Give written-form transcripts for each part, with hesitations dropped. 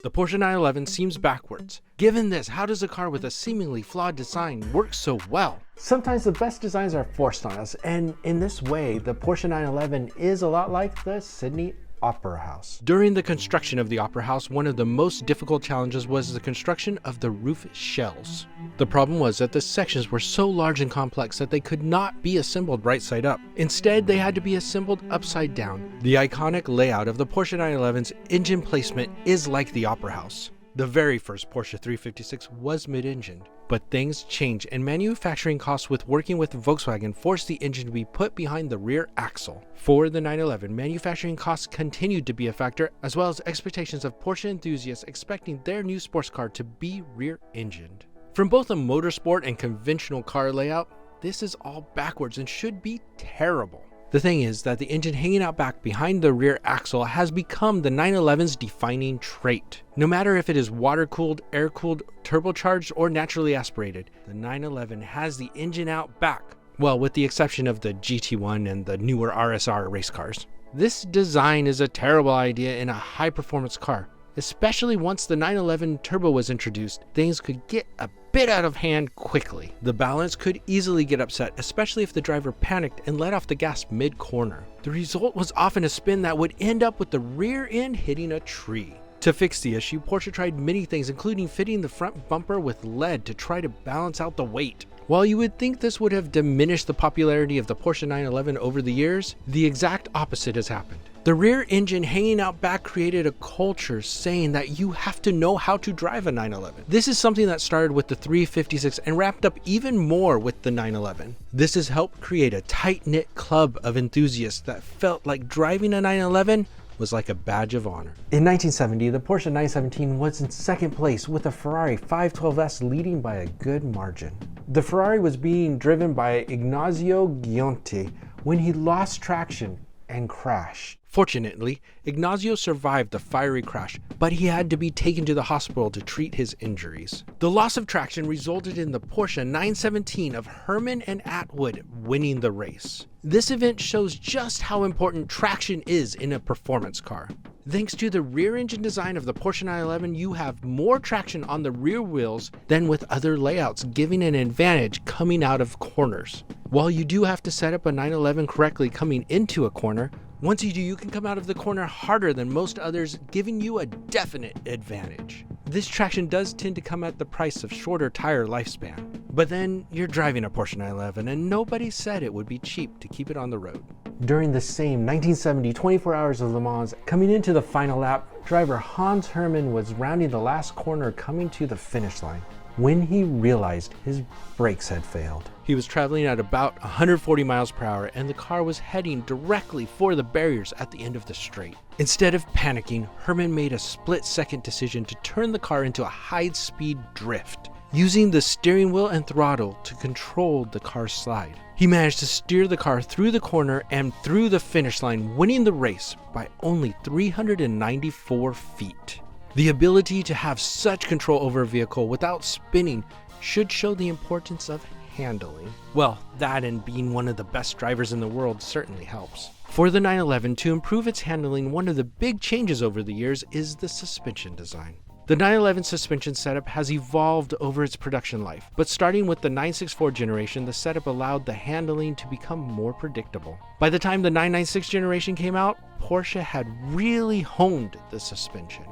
The Porsche 911 seems backwards. Given this, how does a car with a seemingly flawed design work so well? Sometimes the best designs are forced on us, and in this way, the Porsche 911 is a lot like the Sydney Opera House. During the construction of the Opera House, one of the most difficult challenges was the construction of the roof shells. The problem was that the sections were so large and complex that they could not be assembled right side up. Instead, they had to be assembled upside down. The iconic layout of the Porsche 911's engine placement is like the Opera House. The very first Porsche 356 was mid-engined, but things changed and manufacturing costs with working with Volkswagen forced the engine to be put behind the rear axle. For the 911, manufacturing costs continued to be a factor, as well as expectations of Porsche enthusiasts expecting their new sports car to be rear-engined. From both a motorsport and conventional car layout, this is all backwards and should be terrible. The thing is that the engine hanging out back behind the rear axle has become the 911's defining trait. No matter if it is water-cooled, air-cooled, turbocharged, or naturally aspirated, the 911 has the engine out back. Well, with the exception of the GT1 and the newer RSR race cars. This design is a terrible idea in a high-performance car. Especially once the 911 Turbo was introduced, things could get a bit out of hand quickly. The balance could easily get upset, especially if the driver panicked and let off the gas mid-corner. The result was often a spin that would end up with the rear end hitting a tree. To fix the issue, Porsche tried many things, including fitting the front bumper with lead to try to balance out the weight. While you would think this would have diminished the popularity of the Porsche 911 over the years, the exact opposite has happened. The rear engine hanging out back created a culture saying that you have to know how to drive a 911. This is something that started with the 356 and wrapped up even more with the 911. This has helped create a tight-knit club of enthusiasts that felt like driving a 911 was like a badge of honor. In 1970, the Porsche 917 was in second place with a Ferrari 512S leading by a good margin. The Ferrari was being driven by Ignazio Giunti when he lost traction and crashed. Fortunately, Ignazio survived the fiery crash, but he had to be taken to the hospital to treat his injuries. The loss of traction resulted in the Porsche 917 of Herman and Atwood winning the race. This event shows just how important traction is in a performance car. Thanks to the rear engine design of the Porsche 911, you have more traction on the rear wheels than with other layouts, giving an advantage coming out of corners. While you do have to set up a 911 correctly coming into a corner, once you do, you can come out of the corner harder than most others, giving you a definite advantage. This traction does tend to come at the price of shorter tire lifespan. But then, you're driving a Porsche 911 and nobody said it would be cheap to keep it on the road. During the same 1970 24 Hours of Le Mans, coming into the final lap, driver Hans Hermann was rounding the last corner coming to the finish line when he realized his brakes had failed. He was traveling at about 140 miles per hour and the car was heading directly for the barriers at the end of the straight. Instead of panicking, Herman made a split-second decision to turn the car into a high-speed drift, using the steering wheel and throttle to control the car's slide. He managed to steer the car through the corner and through the finish line, winning the race by only 394 feet. The ability to have such control over a vehicle without spinning should show the importance of handling. Well, that and being one of the best drivers in the world certainly helps. For the 911 to improve its handling, one of the big changes over the years is the suspension design. The 911 suspension setup has evolved over its production life, but starting with the 964 generation, the setup allowed the handling to become more predictable. By the time the 996 generation came out, Porsche had really honed the suspension.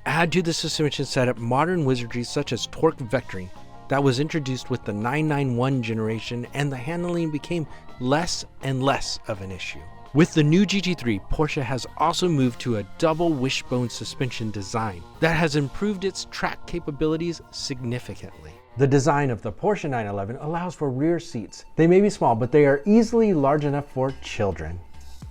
Add to the suspension setup modern wizardry such as torque vectoring that was introduced with the 991 generation, and the handling became less and less of an issue. With the new GT3, Porsche has also moved to a double wishbone suspension design that has improved its track capabilities significantly. The design of the Porsche 911 allows for rear seats. They may be small, but they are easily large enough for children.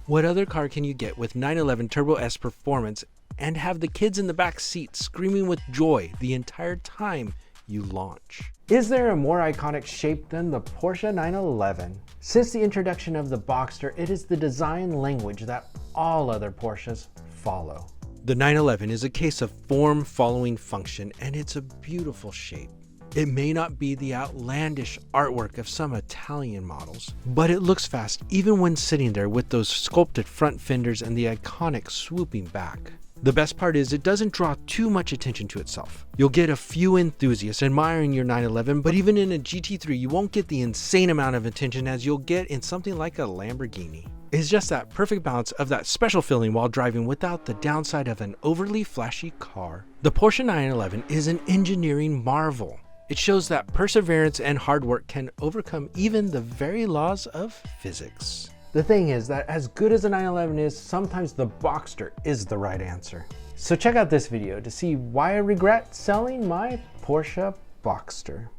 What other car can you get with 911 Turbo S performance and have the kids in the back seat screaming with joy the entire time you launch? Is there a more iconic shape than the Porsche 911? Since the introduction of the Boxster, it is the design language that all other Porsches follow. The 911 is a case of form following function, and it's a beautiful shape. It may not be the outlandish artwork of some Italian models, but it looks fast even when sitting there with those sculpted front fenders and the iconic swooping back. The best part is it doesn't draw too much attention to itself. You'll get a few enthusiasts admiring your 911, but even in a GT3 you won't get the insane amount of attention as you'll get in something like a Lamborghini. It's just that perfect balance of that special feeling while driving without the downside of an overly flashy car. The Porsche 911 is an engineering marvel. It shows that perseverance and hard work can overcome even the very laws of physics. The thing is that as good as a 911 is, sometimes the Boxster is the right answer. So check out this video to see why I regret selling my Porsche Boxster.